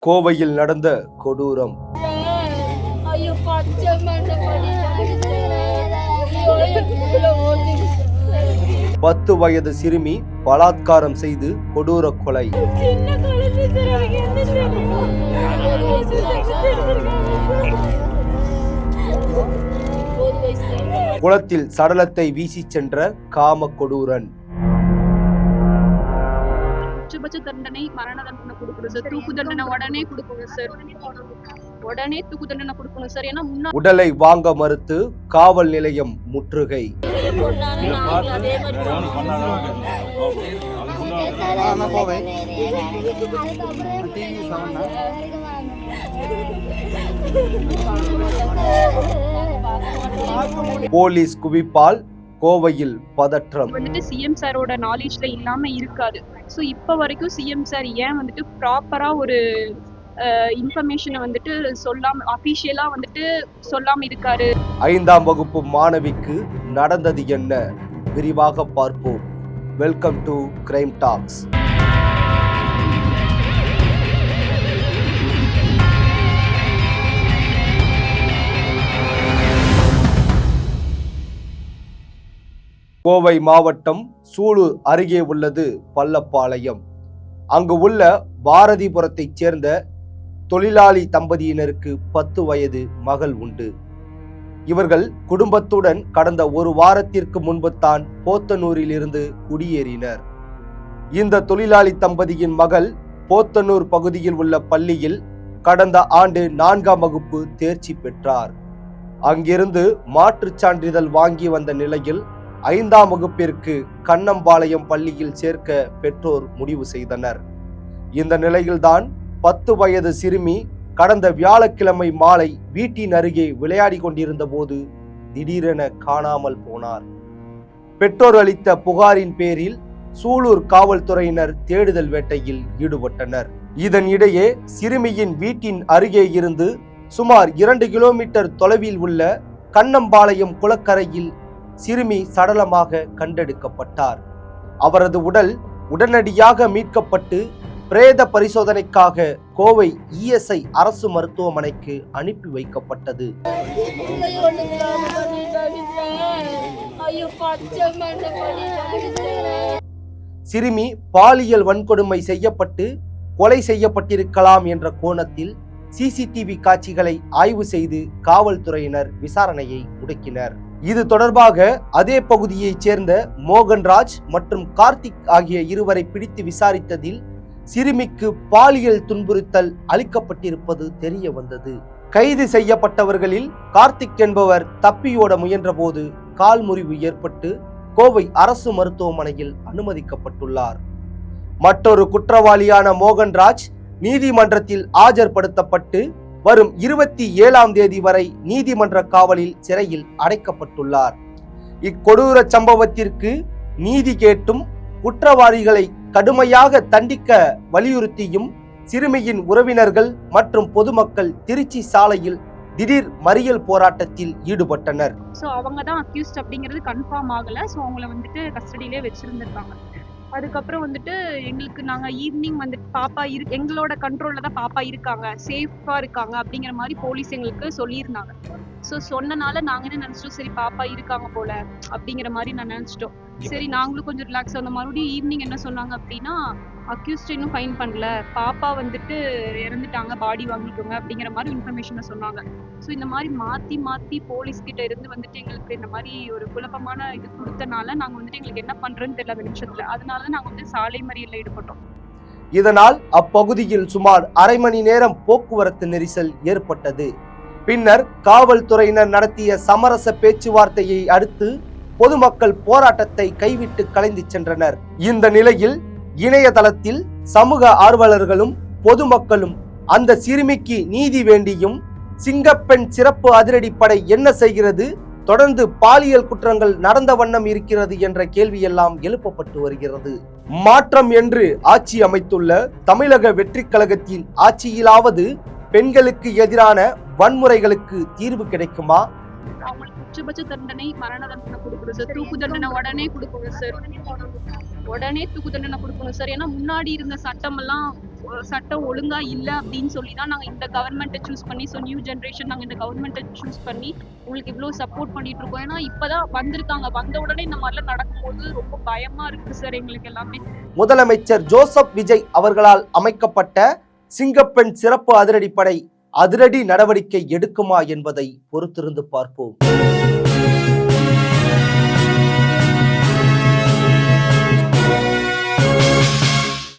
கோவையில் நடந்த கொடூரம். 10 வயது சிறுமி பலாத்காரம் செய்து கொடூர கொலை. குளத்தில் சடலத்தை வீசி சென்ற காம கொடூரன். உச்சபட்ச தண்டனை மரண தண்டனை கொடுக்கணும் சார். தூக்கு தண்டனை உடனே கொடுக்கணும் சார். உடனே தூக்கு தண்டனை கொடுக்கணும் சார். ஏன்னா உடலை வாங்க மறுத்து காவல் நிலையம் முற்றுகை. போலீஸ் குவிப்பால் கோவையில் பதற்றம். வந்துட்டு சிஎம் சாரோட நாலேஜ்ல இல்லாம இருக்காது. ஸோ இப்போ வரைக்கும் சிஎம் சார் ஏன் வந்துட்டு ப்ராப்பரா ஒரு இன்ஃபர்மேஷனை வந்துட்டு சொல்லாம அபிஷியலா வந்துட்டு சொல்லாம இருக்காரு. 5ஆம் வகுப்பு மாணவிக்கு நடந்தது என்ன? விரிவாக பார்ப்போம். Welcome to crime talks. Kovai மாவட்டம் சூலூர் அருகே உள்ளது பள்ளப்பாளையம். அங்கு உள்ள பாரதிபுரத்தைச் சேர்ந்த தொழிலாளி தம்பதியினருக்கு 10 வயது மகள் உண்டு. இவர்கள் குடும்பத்துடன் கடந்த ஒரு வாரத்திற்கு முன்பு தான் போத்தனூரில் இருந்து குடியேறினர். இந்த தொழிலாளி தம்பதியின் மகள் போத்தனூர் பகுதியில் உள்ள பள்ளியில் கடந்த ஆண்டு 4ஆம் வகுப்பு தேர்ச்சி பெற்றார். அங்கிருந்து மாற்றுச் சான்றிதழ் வாங்கி வந்த நிலையில் 5ஆம் வகுப்பிற்கு கண்ணம்பாளையம் பள்ளியில் சேர்க்க பெற்றோர் முடிவு செய்தனர். இந்த நிலையில்தான் 10 வயது சிறுமி கடந்த வியாழக்கிழமை மாலை வீட்டின் அருகே விளையாடி கொண்டிருந்த போது திடீரென காணாமல் போனார். பெற்றோர் அளித்த புகாரின் பேரில் சூலூர் காவல்துறையினர் தேடுதல் வேட்டையில் ஈடுபட்டனர். இதனிடையே சிறுமியின் வீட்டின் அருகே இருந்து சுமார் 2 கிலோமீட்டர் தொலைவில் உள்ள கண்ணம்பாளையம் குளக்கரையில் சிறுமி சடலமாக கண்டெடுக்கப்பட்டார். அவரது உடல் உடனடியாக மீட்கப்பட்டு பிரேத பரிசோதனைக்காக கோவை இஎஸ்ஐ அரசு மருத்துவமனைக்கு அனுப்பி வைக்கப்பட்டது. சிறுமி பாலியல் வன்கொடுமை செய்யப்பட்டு கொலை செய்யப்பட்டிருக்கலாம் என்ற கோணத்தில் சிசிடிவி காட்சிகளை ஆய்வு செய்து காவல்துறையினர் விசாரணையை முடக்கினர். இது தொடர்பாக அதே பகுதியைச் சேர்ந்த மோகன்ராஜ் மற்றும் கார்த்திக் ஆகிய இருவரை பிடித்து விசாரித்ததில் சிறுமிக்கு பாலியல் துன்புறுத்தல் அளிக்கப்பட்டிருப்பது தெரிய வந்தது. கைது செய்யப்பட்டவர்களில் கார்த்திக் என்பவர் தப்பியோட முயன்றபோது கால் முறிவு ஏற்பட்டு கோவை அரசு மருத்துவமனையில் அனுமதிக்கப்பட்டுள்ளார். மற்றொரு குற்றவாளியான மோகன்ராஜ் நீதிமன்றத்தில் ஆஜர்படுத்தப்பட்டு வரும் 27ஆம் தேதி வரை நீதிமன்ற காவலில் சிறையில் அடைக்கப்பட்டுள்ளார். இக்கொடூர சம்பவத்திற்கு நீதி கேட்டும் குற்றவாளிகளை கடுமையாக தண்டிக்க வலியுறுத்தியும் சிறுமியின் உறவினர்கள் மற்றும் பொதுமக்கள் திருச்சி சாலையில் திடீர் மறியல் போராட்டத்தில் ஈடுபட்டனர். ஸோ அவங்க தான் அக்யூஸ்ட் அப்படிங்கிறது கன்ஃபார்ம் ஆகல. ஸோ அவங்கள வந்துட்டு கஸ்டடியிலே வச்சிருந்திருக்காங்க. அதுக்கப்புறம் வந்துட்டு எங்களுக்கு நாங்கள் ஈவினிங் வந்துட்டு பாப்பா எங்களோட கண்ட்ரோலில் தான் பாப்பா இருக்காங்க, சேஃபாக இருக்காங்க அப்படிங்கிற மாதிரி போலீஸ் எங்களுக்கு சொல்லியிருந்தாங்க. ஸோ சொன்னனால நாங்கள் என்ன நினச்சிட்டோம், சரி பாப்பா இருக்காங்க போல அப்படிங்கிற மாதிரி நான் நினச்சிட்டோம். சரி நாங்களும் கொஞ்சம் ரிலாக்ஸ் ஆனோம். மறுபடியும் ஈவினிங் என்ன சொன்னாங்க அப்படின்னா, அக்யூஸ்ட் இன்னும் ஃபைன் பண்ணல, பாப்பா வந்துட்டு இறந்துட்டாங்க, பாடி வாங்கிக்கோங்க அப்படிங்கிற மாதிரி இன்ஃபர்மேஷனை சொன்னாங்க. ஸோ இந்த மாதிரி மாற்றி போலீஸ்கிட்ட இருந்து வந்துட்டு எங்களுக்கு இந்த மாதிரி ஒரு குழப்பமான இது கொடுத்தனால நாங்கள் வந்துட்டு எங்களுக்கு என்ன பண்ணுறதுன்னு தெரியல அந்த நிமிஷத்தில். அதனால தான் நாங்கள் வந்து சாலை மறியலில் ஈடுபட்டோம். இதனால் அப்பகுதியில் சுமார் அரை மணி நேரம் போக்குவரத்து நெரிசல் ஏற்பட்டது. பின்னர் காவல்துறையினர் நடத்திய சமரச பேச்சுவார்த்தையை அடுத்து பொதுமக்கள் போராட்டத்தை கைவிட்டு கலைந்து சென்றனர். இந்த நிலையில் இணையதளத்தில் சமூக ஆர்வலர்களும் பொதுமக்களும் அந்த சிறுமிக்கு நீதி வேண்டியும் சிங்கப்பெண் சிறப்பு அதிரடிப்படை என்ன செய்கிறது, தொடர்ந்து பாலியல் குற்றங்கள் நடந்த வண்ணம் இருக்கிறது என்ற கேள்வியெல்லாம் எழுப்பப்பட்டு வருகிறது. மாற்றம் என்று ஆட்சி அமைத்துள்ள தமிழக வெற்றி கழகத்தின் ஆட்சியிலாவது பெண்களுக்கு எதிரான வன்முறைகளுக்கு தீர்வு கிடைக்குமா? அவங்களுக்கு உச்சபட்ச தண்டனை மரண தண்டனை கொடுக்கணும் சார். தூக்கு தண்டனை உடனே கொடுக்கணும் சார். உடனே தூக்கு தண்டனை கொடுக்கணும் சார். ஏன்னா முன்னாடி இருந்த சட்டம் எல்லாம் சட்டம் ஒழுங்கா இல்ல அப்படின்னு சொல்லி தான் நாங்க இந்த கவர்மெண்ட்டை சூஸ் பண்ணி, ஸோ நியூ ஜென்ரேஷன் நாங்க இந்த கவர்மெண்ட்டை சூஸ் பண்ணி உங்களுக்கு இவ்வளோ சப்போர்ட் பண்ணிட்டு இருக்கோம். ஏன்னா இப்பதான் வந்திருக்காங்க, வந்த உடனே இந்த மாதிரிலாம் நடக்கும்போது ரொம்ப பயமா இருக்கு சார் எங்களுக்கு எல்லாமே. முதலமைச்சர் ஜோசப் விஜய் அவர்களால் அமைக்கப்பட்ட சிங்கப்பெண் சிறப்பு அதிரடிப்படை அதிரடி நடவடிக்கை எடுக்குமா என்பதை பொறுத்திருந்து பார்ப்போம்.